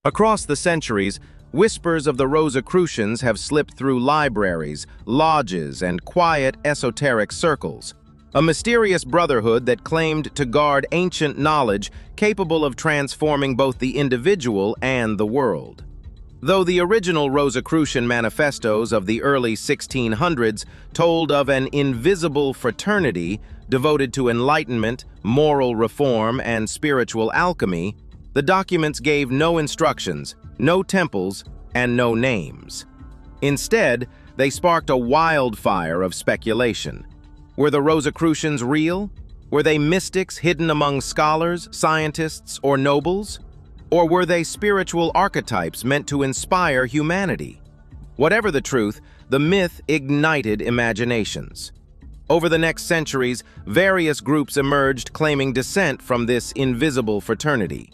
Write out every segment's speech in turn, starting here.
Across the centuries, whispers of the Rosicrucians have slipped through libraries, lodges, and quiet esoteric circles, a mysterious brotherhood that claimed to guard ancient knowledge capable of transforming both the individual and the world. Though the original Rosicrucian manifestos of the early 1600s told of an invisible fraternity devoted to enlightenment, moral reform, and spiritual alchemy, the documents gave no instructions, no temples, and no names. Instead, they sparked a wildfire of speculation. Were the Rosicrucians real? Were they mystics hidden among scholars, scientists, or nobles? Or were they spiritual archetypes meant to inspire humanity? Whatever the truth, the myth ignited imaginations. Over the next centuries, various groups emerged claiming descent from this invisible fraternity.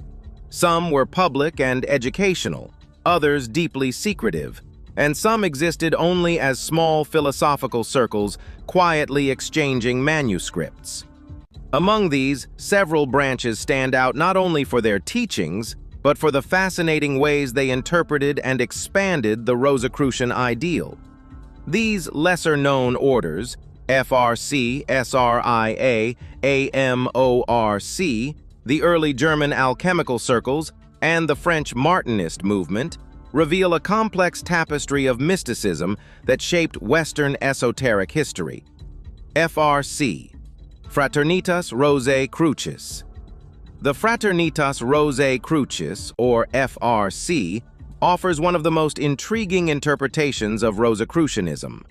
Some were public and educational, others deeply secretive, and some existed only as small philosophical circles quietly exchanging manuscripts. Among these, several branches stand out not only for their teachings, but for the fascinating ways they interpreted and expanded the Rosicrucian ideal. These lesser-known orders, FRC, SRIA, AMORC, the early German alchemical circles, and the French Martinist movement, reveal a complex tapestry of mysticism that shaped Western esoteric history. FRC, Fraternitas Rosae Crucis. The Fraternitas Rosae Crucis, or FRC, offers one of the most intriguing interpretations of Rosicrucianism.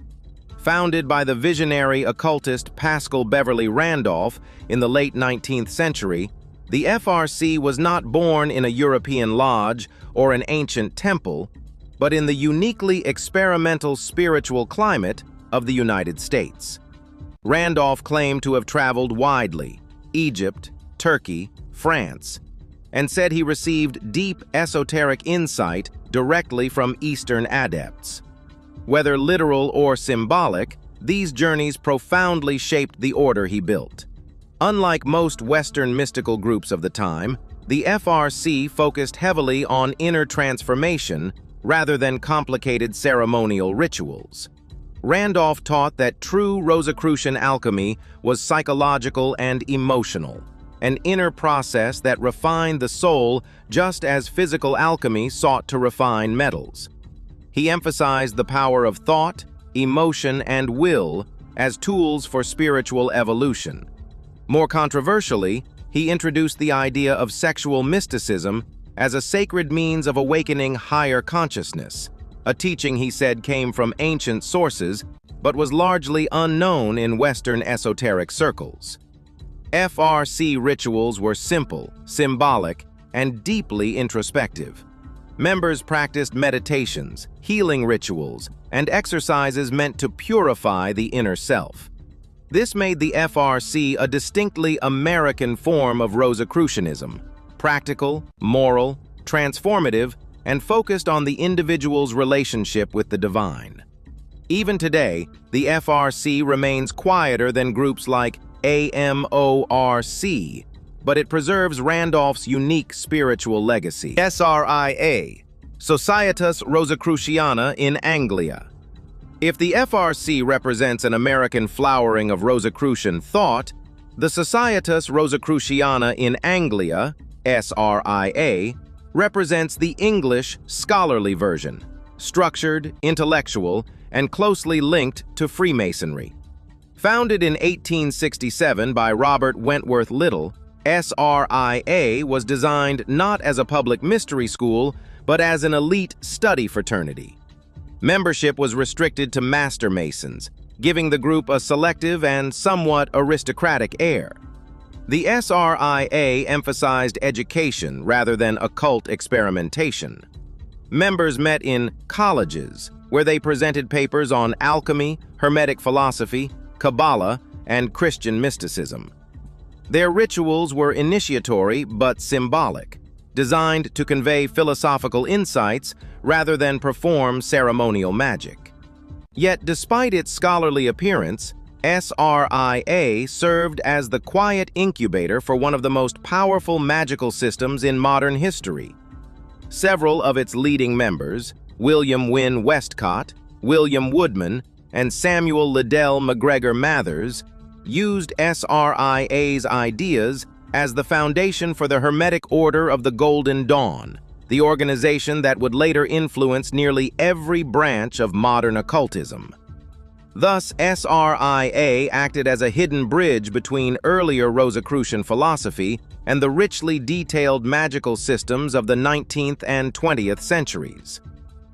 Founded by the visionary occultist Paschal Beverly Randolph in the late 19th century, the FRC was not born in a European lodge or an ancient temple, but in the uniquely experimental spiritual climate of the United States. Randolph claimed to have traveled widely, Egypt, Turkey, France, and said he received deep esoteric insight directly from Eastern adepts. Whether literal or symbolic, these journeys profoundly shaped the order he built. Unlike most Western mystical groups of the time, the FRC focused heavily on inner transformation rather than complicated ceremonial rituals. Randolph taught that true Rosicrucian alchemy was psychological and emotional, an inner process that refined the soul just as physical alchemy sought to refine metals. He emphasized the power of thought, emotion, and will as tools for spiritual evolution. More controversially, he introduced the idea of sexual mysticism as a sacred means of awakening higher consciousness, a teaching he said came from ancient sources but was largely unknown in Western esoteric circles. FRC rituals were simple, symbolic, and deeply introspective. Members practiced meditations, healing rituals, and exercises meant to purify the inner self. This made the FRC a distinctly American form of Rosicrucianism, practical, moral, transformative, and focused on the individual's relationship with the divine. Even today, the FRC remains quieter than groups like AMORC, but it preserves Randolph's unique spiritual legacy. SRIA, Societas Rosicruciana in Anglia. If the FRC represents an American flowering of Rosicrucian thought, the Societas Rosicruciana in Anglia, SRIA, represents the English scholarly version, structured, intellectual, and closely linked to Freemasonry. Founded in 1867 by Robert Wentworth Little, SRIA was designed not as a public mystery school, but as an elite study fraternity. Membership was restricted to Master Masons, giving the group a selective and somewhat aristocratic air. The SRIA emphasized education rather than occult experimentation. Members met in colleges, where they presented papers on alchemy, Hermetic philosophy, Kabbalah, and Christian mysticism. Their rituals were initiatory but symbolic, designed to convey philosophical insights rather than perform ceremonial magic. Yet, despite its scholarly appearance, SRIA served as the quiet incubator for one of the most powerful magical systems in modern history. Several of its leading members, William Wynne Westcott, William Woodman, and Samuel Liddell MacGregor Mathers, used SRIA's ideas as the foundation for the Hermetic Order of the Golden Dawn, the organization that would later influence nearly every branch of modern occultism. Thus, SRIA acted as a hidden bridge between earlier Rosicrucian philosophy and the richly detailed magical systems of the 19th and 20th centuries.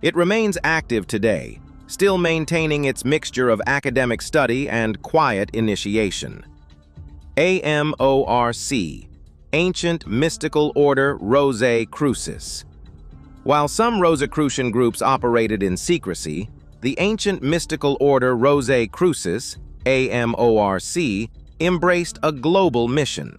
It remains active today, still maintaining its mixture of academic study and quiet initiation. AMORC, Ancient Mystical Order Rosae Crucis. While some Rosicrucian groups operated in secrecy, the Ancient Mystical Order Rosae Crucis, AMORC, embraced a global mission.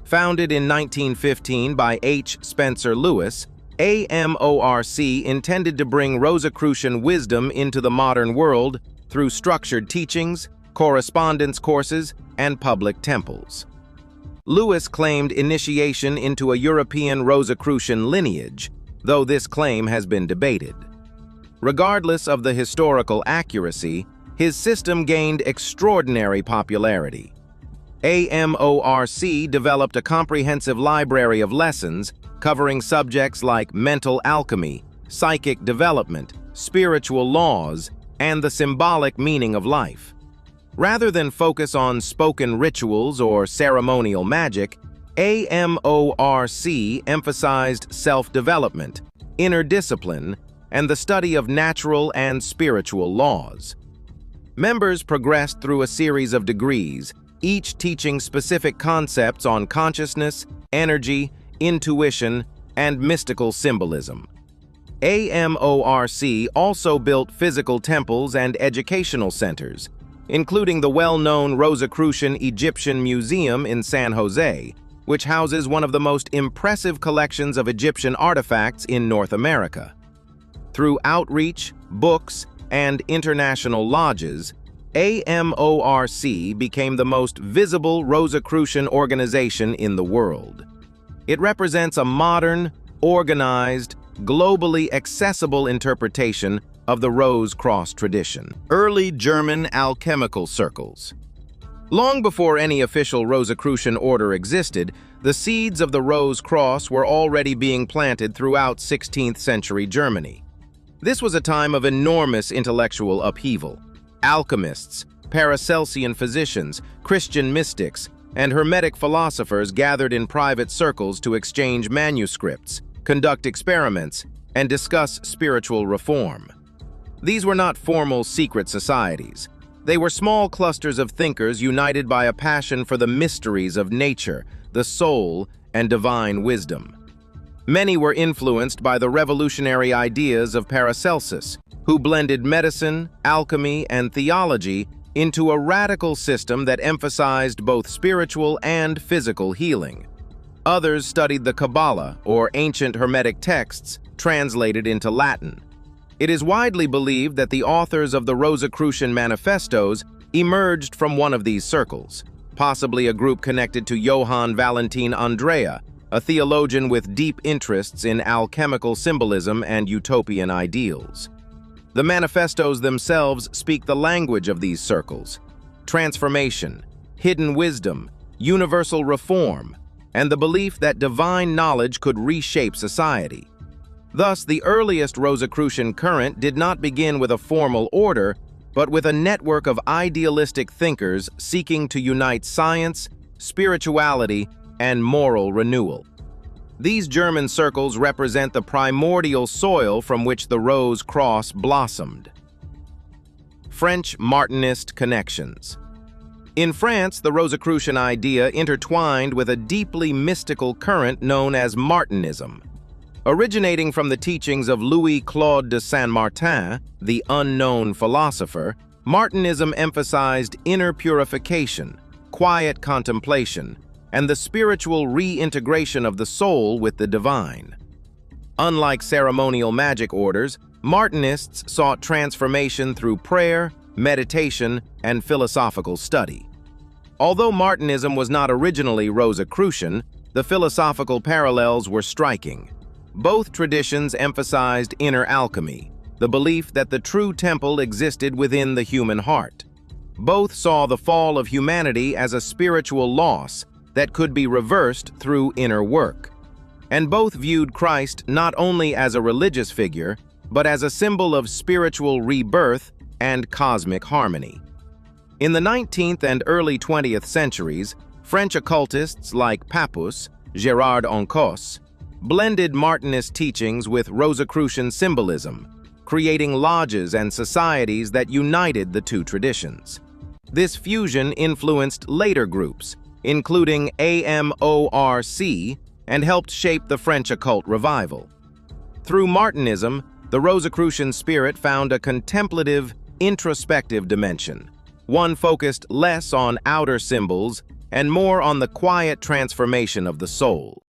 Founded in 1915 by H. Spencer Lewis, AMORC intended to bring Rosicrucian wisdom into the modern world through structured teachings, correspondence courses, and public temples. Lewis claimed initiation into a European Rosicrucian lineage, though this claim has been debated. Regardless of the historical accuracy, his system gained extraordinary popularity. AMORC developed a comprehensive library of lessons covering subjects like mental alchemy, psychic development, spiritual laws, and the symbolic meaning of life. Rather than focus on spoken rituals or ceremonial magic, AMORC emphasized self-development, inner discipline, and the study of natural and spiritual laws. Members progressed through a series of degrees, each teaching specific concepts on consciousness, energy, intuition, and mystical symbolism. AMORC also built physical temples and educational centers, including the well-known Rosicrucian Egyptian Museum in San Jose, which houses one of the most impressive collections of Egyptian artifacts in North America. Through outreach, books, and international lodges, AMORC became the most visible Rosicrucian organization in the world. It represents a modern, organized, globally accessible interpretation of the Rose Cross tradition. Early German alchemical circles. Long before any official Rosicrucian order existed, the seeds of the Rose Cross were already being planted throughout 16th century Germany. This was a time of enormous intellectual upheaval. Alchemists, Paracelsian physicians, Christian mystics, and Hermetic philosophers gathered in private circles to exchange manuscripts, conduct experiments, and discuss spiritual reform. These were not formal secret societies. They were small clusters of thinkers united by a passion for the mysteries of nature, the soul, and divine wisdom. Many were influenced by the revolutionary ideas of Paracelsus, who blended medicine, alchemy, and theology into a radical system that emphasized both spiritual and physical healing. Others studied the Kabbalah, or ancient Hermetic texts, translated into Latin. It is widely believed that the authors of the Rosicrucian manifestos emerged from one of these circles, possibly a group connected to Johann Valentin Andrea, a theologian with deep interests in alchemical symbolism and utopian ideals. The manifestos themselves speak the language of these circles: transformation, hidden wisdom, universal reform, and the belief that divine knowledge could reshape society. Thus, the earliest Rosicrucian current did not begin with a formal order, but with a network of idealistic thinkers seeking to unite science, spirituality, and moral renewal. These German circles represent the primordial soil from which the Rose Cross blossomed. French Martinist connections. In France, the Rosicrucian idea intertwined with a deeply mystical current known as Martinism. Originating from the teachings of Louis-Claude de Saint-Martin, the unknown philosopher, Martinism emphasized inner purification, quiet contemplation, and the spiritual reintegration of the soul with the divine. Unlike ceremonial magic orders, Martinists sought transformation through prayer, meditation, and philosophical study. Although Martinism was not originally Rosicrucian, the philosophical parallels were striking. Both traditions emphasized inner alchemy, the belief that the true temple existed within the human heart. Both saw the fall of humanity as a spiritual loss that could be reversed through inner work. And both viewed Christ not only as a religious figure, but as a symbol of spiritual rebirth and cosmic harmony. In the 19th and early 20th centuries, French occultists like Papus, Gérard Oncos, blended Martinist teachings with Rosicrucian symbolism, creating lodges and societies that united the two traditions. This fusion influenced later groups, including AMORC, and helped shape the French occult revival. Through Martinism, the Rosicrucian spirit found a contemplative, introspective dimension, one focused less on outer symbols and more on the quiet transformation of the soul.